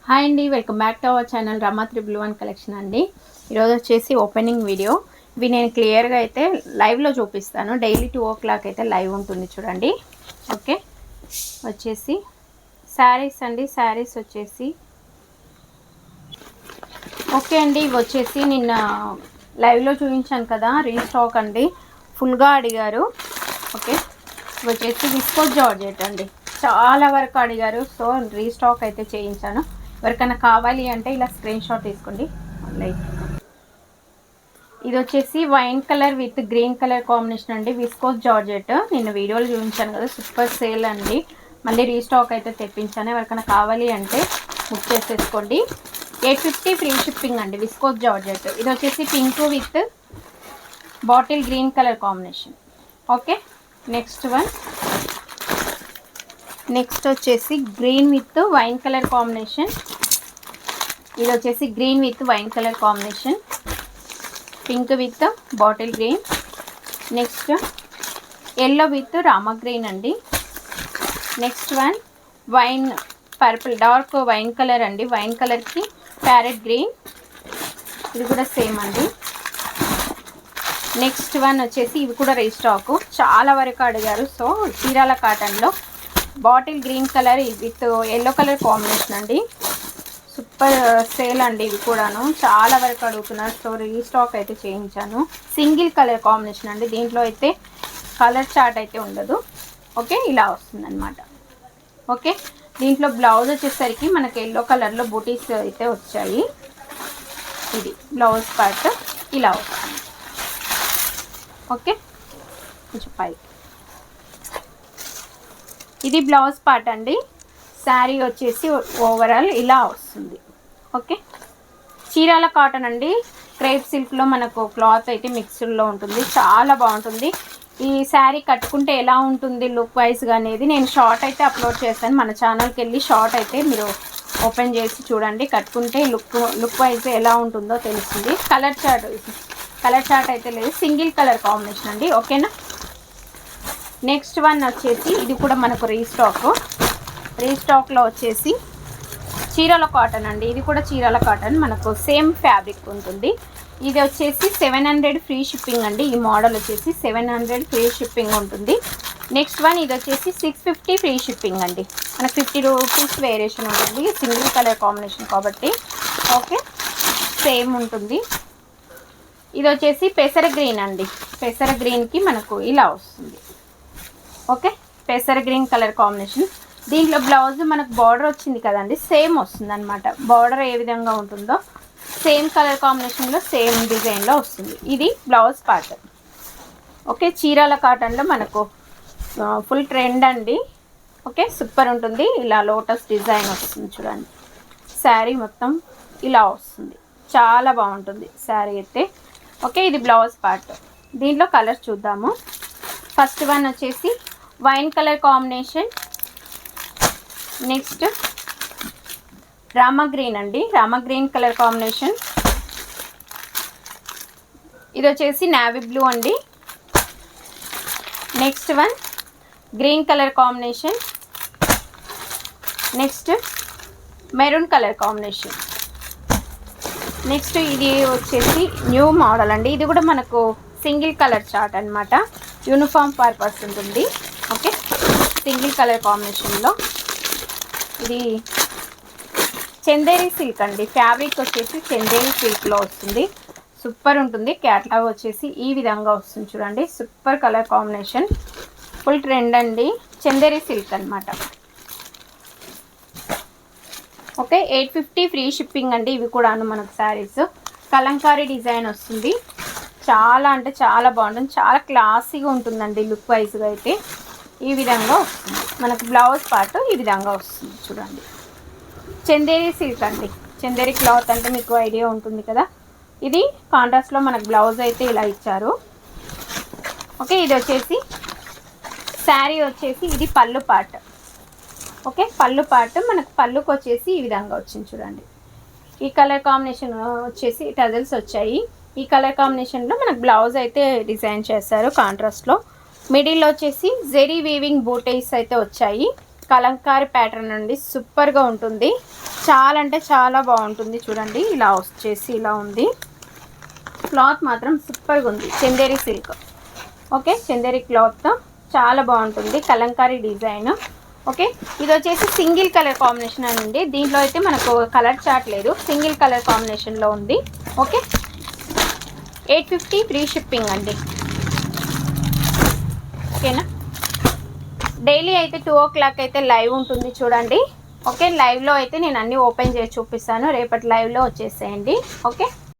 Hi అండి, welcome back to our channel Rama 311 collection అండి. ఈరోజు వచ్చేసి ఓపెనింగ్ వీడియో. ఇవి నేను క్లియర్గా అయితే లైవ్లో చూపిస్తాను. డైలీ 2 o'clock అయితే లైవ్ ఉంటుంది చూడండి. ఓకే, వచ్చేసి శారీస్ అండి. శారీస్ వచ్చేసి ఓకే అండి. ఇవి వచ్చేసి నిన్న లైవ్లో చూపించాను కదా, రీస్టాక్ అండి. ఫుల్గా అడిగారు. ఓకే, ఇవి వచ్చేసి విస్కోస్ జార్జెట్ అండి. చాలా వరకు అడిగారు, సో రీస్టాక్ అయితే చేయించాను. ఎవరికైనా కావాలి అంటే ఇలా స్క్రీన్ షాట్ తీసుకోండి. లైక్ ఇది వచ్చేసి wine colour with green colour combination అండి. విస్కోస్ జార్జెట్ నిన్న వీడియోలో చూపించాను కదా, సూపర్ సేల్ అండి. మళ్ళీ రీస్టాక్ అయితే తెప్పించాను. ఎవరికైనా కావాలి అంటే బుక్ చేసేసుకోండి. 850 ఫ్రీ షిప్పింగ్ అండి. Viscose georgette. ఇది వచ్చేసి pink with bottle green colour combination. Okay, next వచ్చేసి green with wine colour combination. ఇది వచ్చేసి green with wine colour combination, pink with bottle green. Next yellow with rama green అండి. Next wine purple, dark wine colour అండి. Wine కలర్కి parrot green, ఇది కూడా same అండి. Next వచ్చేసి ఇవి కూడా రీస్టాక్, చాలా వరకు అడిగారు. సో చీరాల కాటన్లో bottle green colour with yellow colour combination అండి. సూపర్ సేల్ అండి. ఇవి కూడాను చాలా వరకు అడుగుతున్నారు, సో రీస్టాక్ అయితే చేయించాను. సింగిల్ కలర్ కాంబినేషన్ అండి. దీంట్లో అయితే కలర్ చార్ట్ అయితే ఉండదు. ఓకే, ఇలా వస్తుంది అనమాట. ఓకే, దీంట్లో బ్లౌజ్ వచ్చేసరికి మనకి ఎల్లో కలర్లో బూటీస్ అయితే వచ్చాయి. ఇది బ్లౌజ్ పార్ట్ ఇలా వస్తుంది. ఓకే, కొంచెం పై ఇది బ్లౌజ్ పార్ట్ అండి. శారీ వచ్చేసి ఓవరాల్ ఇలా వస్తుంది. ఓకే, చీరాల కాటన్ అండి. క్రేప్ సిల్క్లో మనకు క్లాత్ అయితే మిక్స్డ్లో ఉంటుంది, చాలా బాగుంటుంది. ఈ శారీ కట్టుకుంటే ఎలా ఉంటుంది లుక్ వైజ్గా అనేది నేను షార్ట్ అయితే అప్లోడ్ చేస్తాను. మన ఛానల్కి వెళ్ళి షార్ట్ అయితే మీరు ఓపెన్ చేసి చూడండి. కట్టుకుంటే లుక్ వైజ్ ఎలా ఉంటుందో తెలుస్తుంది. కలర్ చార్ట్ అయితే లేదు, సింగిల్ కలర్ కాంబినేషన్ అండి. ఓకేనా. నెక్స్ట్ వచ్చేసి ఇది కూడా మనకు రీస్టాక్లో వచ్చేసి చీరాల కాటన్ అండి. ఇది కూడా చీరాల కాటన్, మనకు సేమ్ ఫ్యాబ్రిక్ ఉంటుంది. ఇది వచ్చేసి 700 ఫ్రీ షిప్పింగ్ అండి. ఈ మోడల్ వచ్చేసి 700 ఫ్రీ షిప్పింగ్ ఉంటుంది. నెక్స్ట్ ఇది వచ్చేసి 650 ఫ్రీ షిప్పింగ్ అండి. మనకు 50 రూపీస్ వేరియేషన్ ఉంటుంది, సింగిల్ కలర్ కాంబినేషన్ కాబట్టి. ఓకే, సేమ్ ఉంటుంది. ఇది వచ్చేసి పెసర గ్రీన్ అండి. పెసర గ్రీన్కి మనకు ఇలా వస్తుంది. ఓకే, పెసర గ్రీన్ కలర్ కాంబినేషన్. దీంట్లో బ్లౌజ్ మనకు బార్డర్ వచ్చింది కదండి, సేమ్ వస్తుంది అనమాట. బార్డర్ ఏ విధంగా ఉంటుందో సేమ్ కలర్ కాంబినేషన్లో సేమ్ డిజైన్లో వస్తుంది. ఇది బ్లౌజ్ పార్ట్. ఓకే, చీరాల కాటన్లో మనకు ఫుల్ ట్రెండ్ అండి. ఓకే, సూపర్ ఉంటుంది. ఇలా లోటస్ డిజైన్ వస్తుంది చూడండి. శారీ మొత్తం ఇలా వస్తుంది, చాలా బాగుంటుంది శారీ అయితే. ఓకే, ఇది బ్లౌజ్ పార్ట్. దీంట్లో కలర్స్ చూద్దాము. ఫస్ట్ వచ్చేసి wine colour combination. Next rama green అండి. Rama green colour combination. ఇది వచ్చేసి నావీ బ్లూ అండి. Next green colour combination. Next maroon colour combination. Next ఇది వచ్చేసి న్యూ మోడల్ అండి. ఇది కూడా మనకు సింగిల్ కలర్ చార్ట్ అనమాట, యూనిఫామ్ పర్పస్ ఉంటుంది. ఓకే, సింగిల్ కలర్ కాంబినేషన్లో. ఇది చందేరి సిల్క్ అండి. ఫ్యాబ్రిక్ వచ్చేసి చందేరి సిల్క్లో వస్తుంది, సూపర్ ఉంటుంది. క్యాట్లాగ్ వచ్చేసి ఈ విధంగా వస్తుంది చూడండి. Super colour combination, full trend అండి. చందేరి సిల్క్ అనమాట. ఓకే, 850 ఫ్రీ షిప్పింగ్ అండి. ఇవి కూడాను మనకు శారీస్ కలంకారీ డిజైన్ వస్తుంది. చాలా అంటే చాలా బాగుంటుంది, చాలా క్లాసీగా ఉంటుందండి లుక్ వైజ్గా అయితే. ఈ విధంగా వస్తుంది మనకు బ్లౌజ్ పార్ట్, ఈ విధంగా వస్తుంది చూడండి. చందేరి సిల్క్ అండి. చందేరి క్లాత్ అంటే మీకు ఐడియా ఉంటుంది కదా. ఇది కాంట్రాస్ట్లో మనకు బ్లౌజ్ అయితే ఇలా ఇచ్చారు. ఓకే, ఇది వచ్చేసి శారీ వచ్చేసి ఇది పళ్ళు పార్ట్. ఓకే, పళ్ళు పార్ట్ మనకు పళ్ళుకి వచ్చేసి ఈ విధంగా వచ్చింది చూడండి. ఈ కలర్ కాంబినేషన్ వచ్చేసి టజల్స్ వచ్చాయి. ఈ కలర్ కాంబినేషన్లో మనకు బ్లౌజ్ అయితే డిజైన్ చేశారు కాంట్రాస్ట్లో. మిడిల్లో వచ్చేసి జెరీ వీవింగ్ బూటీస్ అయితే వచ్చాయి. కలంకారీ ప్యాటర్న్ అండి, సూపర్గా ఉంటుంది. చాలా అంటే చాలా బాగుంటుంది చూడండి. ఇలా వచ్చేసి ఇలా ఉంది. క్లాత్ మాత్రం సూపర్గా ఉంది. Chanderi silk. Okay, Chanderi cloth చాలా బాగుంటుంది. కలంకారీ డిజైన్. ఓకే, ఇది వచ్చేసి సింగిల్ కలర్ కాంబినేషన్ అండి. దీంట్లో అయితే మనకు కలర్ చార్ట్ లేదు, సింగిల్ కలర్ కాంబినేషన్లో ఉంది. ఓకే, 850 ఫ్రీ షిప్పింగ్ అండి. ఓకేనా, డైలీ అయితే 2 o'clock అయితే లైవ్ ఉంటుంది చూడండి. ఓకే, లైవ్లో అయితే నేను అన్నీ ఓపెన్ చేసి చూపిస్తాను. రేపటి లైవ్లో వచ్చేసేయండి. ఓకే.